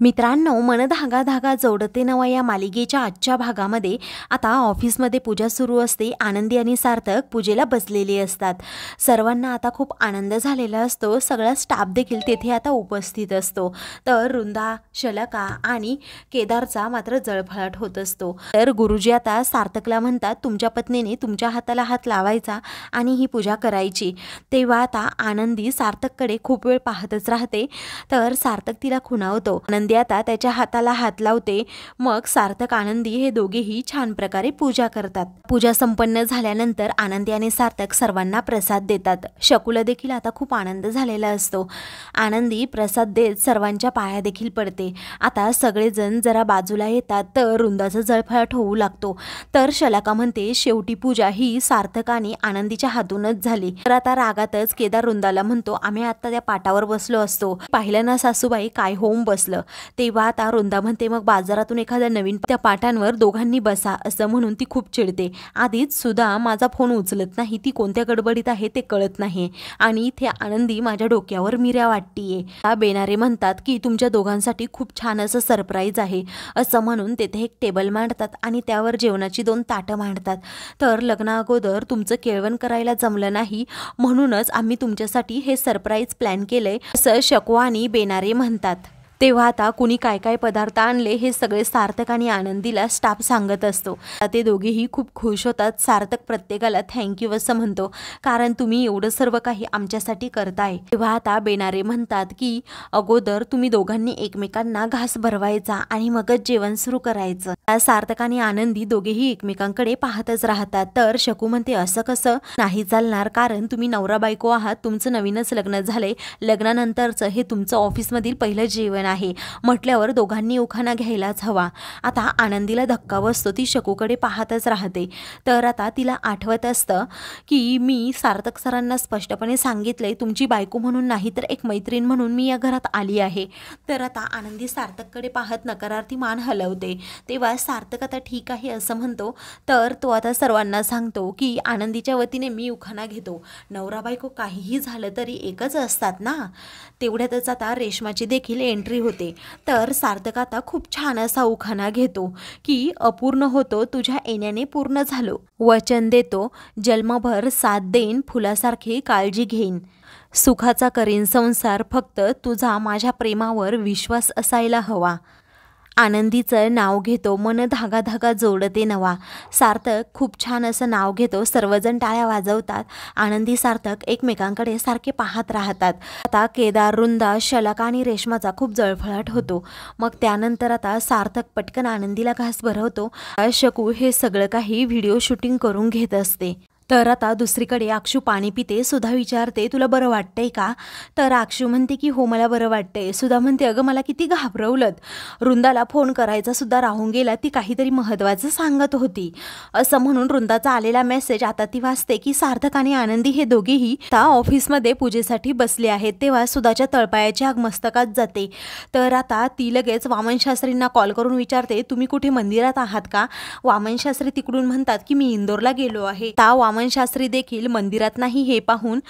मित्रांनो, मन धागा धागा जोडते नवा या मालिकेच्या आजच्या भागामध्ये आता ऑफिसमध्ये पूजा सुरू असते। आनंदी आणि सार्थक पूजेला बसलेले असतात। सर्वांना आता खूप आनंद झालेला असतो। सगळा स्टाफ देखील तेथे आता उपस्थित असतो। तर रुंदा, शलका आणि केदारचा मात्र जळफळाट होत असतो। तर गुरुजी आता सार्थकला म्हणतात, तुमच्या पत्नीने तुमच्या हाताला हात लावायचा आणि ही पूजा करायची। तेव्हा आता आनंदी सार्थककडे खूप वेळ पाहतच राहते। तर सार्थक तिला खुणावतो। आनंदी आता त्याच्या हाताला हात लावते। मग सार्थक आनंदी हे दोघेही छान प्रकारे पूजा करतात। पूजा संपन्न झाल्यानंतर आनंदी आणि सार्थक सर्वांना प्रसाद देतात। शकुला देखील आता खूप आनंद झालेला असतो। आनंदी प्रसाद देत सर्वांच्या पाया देखील पडते। आता सगळेजण जरा बाजूला येतात तर रुंदाचा जळफळाट होऊ लागतो। तर शलाका म्हणते, शेवटी पूजा ही सार्थक आणि आनंदीच्या हातूनच झाली। तर आता रागातच केदार रुंदाला म्हणतो, आम्ही आता त्या पाटावर बसलो असतो, पाहिलं ना सासूबाई काय होऊन बसलं। तेव्हा आता रुंदा म्हणते, मग बाजारातून एखाद्या नवीन त्या पाटांवर दोघांनी बसा, असं म्हणून ती खूप चिडते। आधीच सुद्धा माझा फोन उचलत नाही, ती कोणत्या गडबडीत आहे ते कळत नाही आणि इथे आनंदी माझ्या डोक्यावर मिऱ्या वाटतीये। बेनारे म्हणतात की तुमच्या दोघांसाठी खूप छान असं सरप्राईज आहे, असं म्हणून तेथे एक टेबल मांडतात आणि त्यावर जेवणाची 2 ताटं मांडतात। तर लग्ना अगोदर तुमचं केळवण करायला जमलं नाही, म्हणूनच आम्ही तुमच्यासाठी हे सरप्राईज प्लॅन केलंय, असं शकू आणि बेनारे म्हणतात। तेव्हा आता कुणी काय काय पदार्थ आणले हे सगळे सार्थक आणि आनंदीला स्टाफ सांगत असतो। ते दोघेही खूप खुश होतात। सार्थक प्रत्येकाला थँक्यू असं म्हणतो, कारण तुम्ही एवढं सर्व काही आमच्यासाठी करताय। तेव्हा आता बेनारे म्हणतात की अगोदर तुम्ही दोघांनी एकमेकांना घास भरवायचा आणि मगच जेवण सुरू करायचं। सार्थक आणि आनंदी दोघेही एकमेकांकडे पाहतच राहतात। तर शकू म्हणते, असं कसं नाही चालणार, कारण तुम्ही नवरा बायको आहात, तुमचं नवीनच लग्न झालंय, लग्नानंतरचं हे तुमचं ऑफिसमधील पहिलं जेवण आहे म्हटल्यावर दोघांनी उखाणा घ्यायलाच हवा। आता आनंदीला धक्का बसतो, ती शकूकडे पाहतच राहते। तर आता तिला आठवत असतं की मी सार्थक सरांना स्पष्टपणे सांगितलंय, तुमची बायको म्हणून नाही तर एक मैत्रीण म्हणून मी या घरात आली आहे। तर आता आनंदी सार्थककडे पाहत नकारार्थी मान हलवते। तेव्हा सार्थक आता ठीक आहे असं म्हणतो। तर तो आता सर्वांना सांगतो की आनंदीच्या वतीने मी उखाणा घेतो, नवरा बायको काहीही झालं तरी एकच असतात ना। तेवढ्यातच आता रेशमाची देखील एंट्री होते। तर सार्थक आता खूप छान असा उखाणा घेतो की अपूर्ण होतो तुझ्या येण्याने पूर्ण झालो, वचन देतो जन्मभर साथ देईन, फुलासारखे काळजी घेईन, सुखाचा करीन संसार, फक्त तुझा माझ्या प्रेमावर विश्वास असायला हवा। आनंदीचं नाव घेतो, मन धागा धागा जोडते नवा। सार्थक खूप छान असं नाव घेतो। सर्वजण टाळ्या वाजवतात। आनंदी सार्थक एकमेकांकडे सारखे पाहत राहतात। आता केदार, रुंदा, शलाका आणि रेशमाचा खूप जळफळाट होतो। मग त्यानंतर आता सार्थक पटकन आनंदीला घास भरवतो। शकू हे सगळं काही व्हिडिओ शूटिंग करून घेत असते। तर आता दुसरीकडे अक्षू पाणी पिते। सुधा विचारते, तुला बरं वाटतंय का? तर अक्षू म्हणते की हो मला बरं वाटतंय। सुधा म्हणते, अगं मला किती घाबरवलं, रुंदाला फोन करायचा सुद्धा राहून गेला, ती काहीतरी महत्त्वाचं सांगत होती, असं म्हणून रुंदाचा आलेला मेसेज आता ती वाचते की सार्थक आणि आनंदी हे दोघेही आता ऑफिसमध्ये पूजेसाठी बसले आहेत। तेव्हा सुधाच्या तळपायाची आग मस्तकात जाते। तर आता ती लगेच वामन शास्त्रींना कॉल करून विचारते, तुम्ही कुठे मंदिरात आहात का? वामन शास्त्री तिकडून म्हणतात की मी इंदोरला गेलो आहे। वामन शास्त्री देखील मंदिरात नाही हे पाहून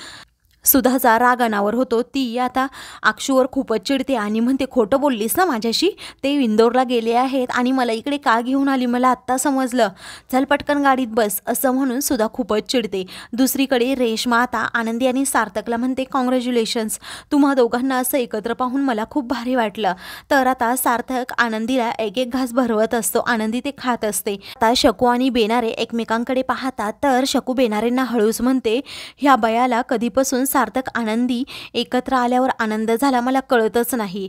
सुधाचा राग अनावर होतो। ती आता अक्षूवर खूपच चिडते आणि म्हणते, खोटं बोललीस ना माझ्याशी, ते इंदोरला गेले आहेत आणि मला इकडे का घेऊन आली, मला आत्ता समजलं, चल पटकन गाडीत बस, असं म्हणून सुधा खूपच चिडते। दुसरीकडे रेशमा आता आनंदी आणि सार्थकला म्हणते, कॉंग्रॅच्युलेशन्स, तुम्हा दोघांना असं एकत्र पाहून मला खूप भारी वाटलं। तर आता सार्थक आनंदीला एक एक घास भरवत असतो। आनंदी ते खात असते। आता शकू आणि बेनारे एकमेकांकडे पाहतात। तर शकू बेनारेंना हळूच म्हणते, ह्या बयाला कधीपासून सार्थक आनंदी एकत्र आल्यावर आनंद झाला मला कळतच नाही।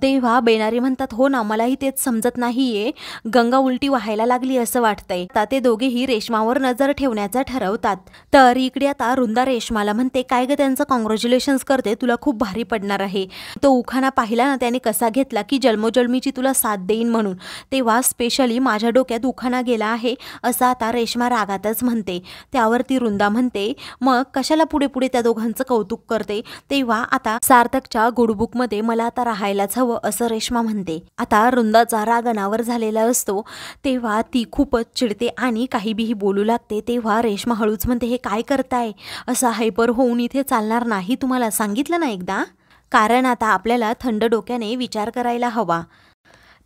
तेव्हा बेनारे म्हणतात, हो ना मलाही तेच समजत नाहीये, गंगा उलटी व्हायला लागली असं वाटतंय। आता ते दोघेही रेशमावर नजर ठेवण्याचं ठरवतात। तर इकडे आता रुंदा रेशमाला म्हणते, काय ग त्यांचं कॉंग्रॅच्युलेशन्स करते, तुला खूप भारी पडणार आहे। तो उखाणा पाहिला ना त्याने कसा घेतला की जन्मोजन्मीची तुला साथ देईन म्हणून, तेव्हा स्पेशली माझ्या डोक्यात उखाणा गेला आहे, असं आता रेशमा रागातच म्हणते। त्यावरती रुंदा म्हणते, मग कशाला पुढे पुढे त्या दोघांचं कौतुक करते। तेव्हा आता सार्थकच्या गुडबुकमध्ये मला आता राहायलाच हवं, असं रेशमा म्हणते। आता रुंदाचा राग अनावर झालेला असतो। तेव्हा ती खूपच चिडते आणि काही बिही बोलू लागते। तेव्हा रेशमा हळूच म्हणते, हे काय करताय, असं हायपर होऊन इथे चालणार नाही, तुम्हाला सांगितलं ना एकदा। कारण आता आपल्याला थंड डोक्याने विचार करायला हवा.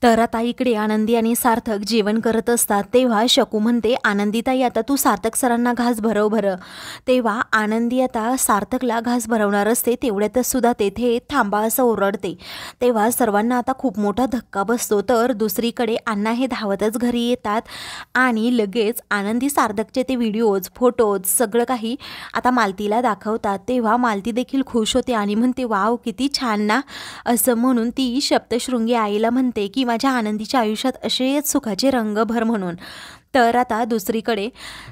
तर आता इकडे आनंदी आणि सार्थक जेवण करत असतात तेव्हा शकू म्हणते, आनंदीताई आता तू सार्थक सरांना घास भरव बरं. तेव्हा आनंदी आता सार्थकला घास भरवणार असते तेवढ्यातच सुद्धा तेथे थांबा असं ओरडते. तेव्हा सर्वांना आता खूप मोठा धक्का बसतो. तर दुसरीकडे अण्णा हे धावतच घरी येतात आणि लगेच आनंदी सार्थकचे ते व्हिडिओज फोटोज सगळं काही आता मालतीला दाखवतात. तेव्हा मालती देखील खुश होते आणि म्हणते, वाव किती छान ना. असं म्हणून ती सप्तशृंगी आईला म्हणते की माझ्या आनंदीच्या आयुष्यात असेच सुखाचे रंग भर म्हणून. तर आता दुसरीकडे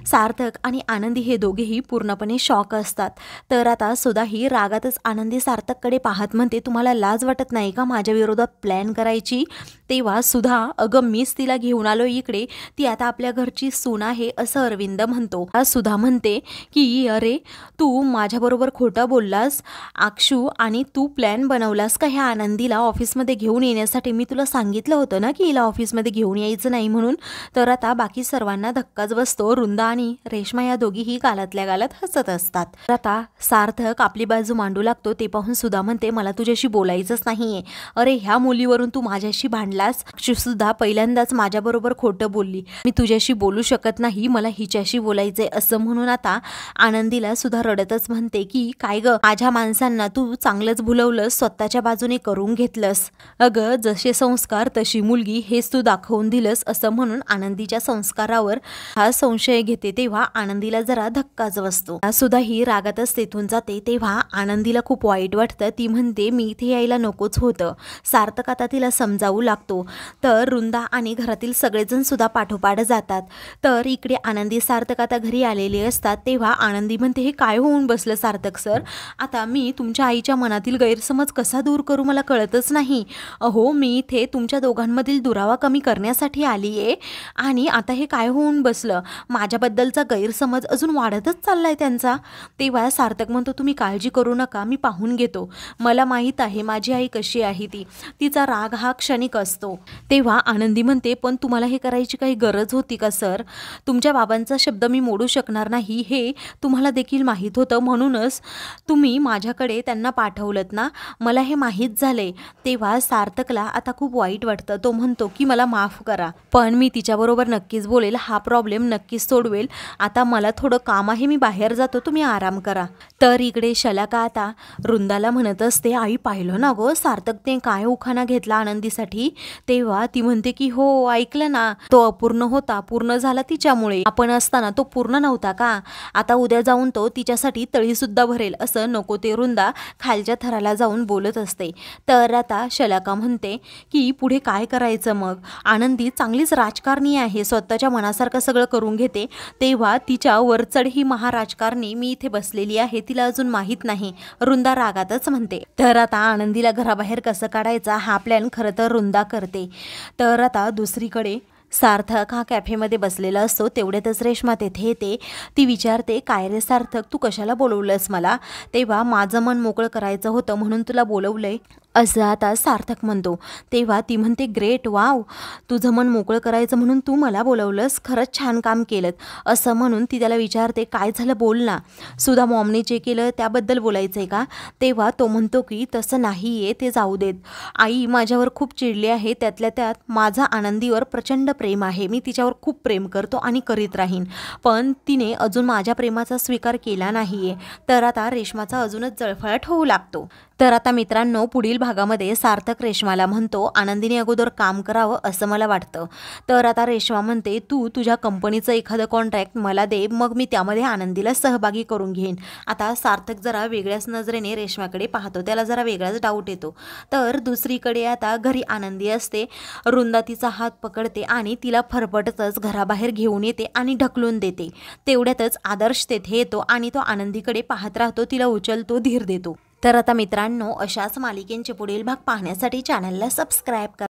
सार्थक आणि आनंदी हे दोघेही पूर्णपणे शॉक असतात. तर आता सुधा ही रागातच आनंदी सार्थककडे पाहत म्हणते, तुम्हाला लाज वाटत नाही का माझ्या विरोधात प्लॅन करायची. तेव्हा सुधा, अगं मीच तिला घेऊन आलो इकडे, ती आता आपल्या घरची सून आहे असं अरविंद म्हणतो. सुधा म्हणते की अरे तू माझ्याबरोबर खोटं बोललास अक्षू, आणि तू प्लॅन बनवलास का ह्या आनंदीला ऑफिसमध्ये घेऊन येण्यासाठी. मी तुला सांगितलं होतं ना की हिला ऑफिसमध्ये घेऊन यायचं नाही म्हणून. तर आता बाकी सर्वांना धक्काच बसतो. वृंदा आणि रेश्मा या दोघीही गालातल्या गालात हसत असतात. तर आता सार्थक आपली बाजू मांडू लागतो. ते पाहून सुधा म्हणते, मला तुझ्याशी बोलायचंच नाहीये. अरे ह्या मुलीवरून तू माझ्याशी भांडलास. सुद्धा पहिल्यांदाच माझ्याबरोबर खोटं बोलली. मी तुझ्याशी बोलू शकत नाही, मला हिच्याशी बोलायचंय. असं म्हणून आता आनंदीला सुद्धा रडतच म्हणते की काय ग, माझ्या माणसांना तू चांगलंच भुलवलंस, स्वतःच्या बाजूने करून घेतलंस. अगं जसे संस्कार तशी मुलगी हेच तू दाखवून दिलंस. असं म्हणून आनंदीच्या संस्कारावर हा संशय घेते. तेव्हा आनंदीला जरा धक्काच बसतो. सुद्धा ही रागातच तेथून जाते. तेव्हा आनंदीला खूप वाईट वाटतं. ती म्हणते मी इथे यायला नकोच होतं. सार्थक आता तिला समजावू लागतो. तर वृंदा आणि घरातील सगळेजण सुद्धा पाठोपाठ जातात. तर इकडे आनंदी सार्थक आता घरी आलेले असतात. तेव्हा आनंदी म्हणते, हे काय होऊन बसलं सार्थक सर, आता मी तुमच्या आईच्या मनातील गैरसमज कसा दूर करू मला कळतच नाही. अहो मी इथे तुमच्या दोघांमधील दुरावा कमी करण्यासाठी आली आहे आणि आता हे काय होऊन बसलं. माझ्याबद्दलचा गैरसमज अजून वाढतच चाललाय त्यांचा. तेव्हा सार्थक म्हणतो, तुम्ही काळजी करू नका, मी पाहून घेतो. मला माहीत आहे माझी आई कशी आहे, तिचा राग हा क्षणिक असतो. तेव्हा आनंदी म्हणते, पण तुम्हाला हे करायची काही गरज होती का सर. तुमच्या बाबांचा शब्द मी मोडू शकणार नाही हे तुम्हाला देखील माहीत होतं, म्हणूनच तुम्ही माझ्याकडे त्यांना पाठवलंत ना. मला हे माहीत झाले. तेव्हा सार्थकला आता खूप वाईट वाटतं. तो म्हणतो की मला माफ करा, पण मी तिच्याबरोबर नक्कीच बोलेल, हा प्रॉब्लेम नक्कीच सोडवेल. आता मला थोडं काम आहे, मी बाहेर जातो, तुम्ही आराम करा. तर इकडे शलाका आता वृंदाला म्हणत असते, आई पाहिलं ना गो सार्थकने काय उखाणा घेतला आनंदीसाठी. तेव्हा ती म्हणते की हो ऐकलं ना, तो अपूर्ण होता, पूर्ण झाला तिच्यामुळे. आपण असताना तो पूर्ण नव्हता का. आता उद्या जाऊन तो तिच्यासाठी तळी सुद्धा भरेल. असं नको ते वृंदा खालच्या थराला जाऊन बोलत असते. तर आता शलाका म्हणते की पुढे काय करायचं मग. आनंदी चांगलीच राजकारणी आहे, स्वतःच्या मनासारखं सगळं करून घेते. तेव्हा तिच्या वरचढ ही महाराजकारणी मी इथे बसलेली आहे, तिला अजून माहीत नाही. वृंदा रागातच म्हणते. तर आता आनंदीला घराबाहेर कसं काढायचा हा प्लॅन खरं तर वृंदा करते. तर आता दुसरीकडे सार्थक हा कॅफेमध्ये बसलेला असतो. तेवढ्यातच रेश्मा तेथे येते. ती विचारते, काय रे सार्थक, तू कशाला बोलवलंस मला. तेव्हा माझं मन मोकळं करायचं होतं म्हणून तुला बोलवलंय असं आता सार्थक म्हणतो. तेव्हा ती म्हणते, ग्रेट, वाव, तुझं मन मोकळं करायचं म्हणून तू मला बोलवलंस, खरंच छान काम केलं. असं म्हणून ती त्याला विचारते, काय झालं बोल ना. सुधा मॉमने जे केलं त्याबद्दल बोलायचं आहे का. तेव्हा तो म्हणतो की तसं नाही आहे, ते जाऊ देत. आई माझ्यावर खूप चिडली आहे, त्यातल्या त्यात माझा आनंदीवर प्रचंड प्रेम आहे, मी तिच्यावर खूप प्रेम करतो आणि करीत राहीन, पण तिने अजून माझ्या प्रेमाचा स्वीकार केला नाही आहे. तर आता रेश्माचा अजूनच जळफळाट होऊ लागतो. तर आता मित्रांनो, पुढील भागामध्ये सार्थक रेश्माला म्हणतो, आनंदीने अगोदर काम करावं असं मला वाटतं. तर आता रेश्मा म्हणते, तू तुझ्या कंपनीचं एखादं कॉन्ट्रॅक्ट मला दे, मग मी त्यामध्ये आनंदीला सहभागी करून घेईन. आता सार्थक जरा वेगळ्याच नजरेने रेश्माकडे पाहतो, त्याला जरा वेगळाच डाऊट येतो. तर दुसरीकडे आता घरी आनंदी असते. वृंदा तिचा हात पकडते आणि तिला फरफटतच घराबाहेर घेऊन येते आणि ढकलून देते. तेवढ्यातच आदर्श तेथे येतो आणि तो आनंदीकडे पाहत राहतो, तिला उचलतो, धीर देतो. तर आता मित्रांनो, अशाच मालिकेंचे पुढील भाग पाहण्यासाठी चॅनलला सबस्क्राईब करा.